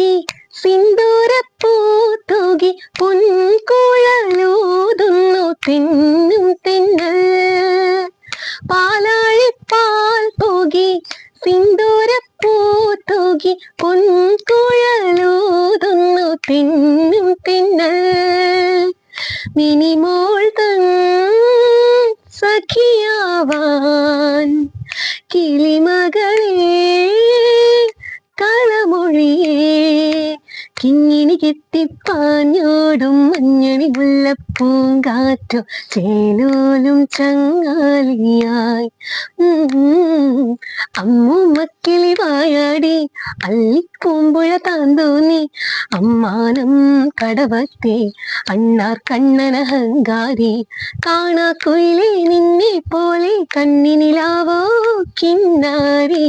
തൂകി സിന്ദൂരപ്പൂ തൂകി പൊൻകുഴലൂതുന്നു തെന്നും തെന്നൽ. പാലാഴിപ്പാൽ തൂകി സിന്ദൂരപ്പൂ തൂകി പൊൻകുഴലൂതുന്നു തെന്നും തെന്നൽ. മിനിമോൾ തൻ സഖിയാവാൻ കിളിമകളേ കളമൊഴിയേ കിങ്ങിണി കെട്ടിപ്പാഞ്ഞോടും മഞ്ഞണി മുല്ലപ്പൂങ്കാറ്റോ ചേലോലും ചങ്ങാലിയായി. അമ്മൂമ്മക്കിളി വായാടി അല്ലിപ്പൂമ്പുഴ താന്തോന്നി അമ്മാനം കടവത്തെ അണ്ണാർ കണ്ണനഹങ്കാരി. കാണാ കുയിലേ നിന്നെ പോലെ കണ്ണിനിലാവോ കിന്നാരി.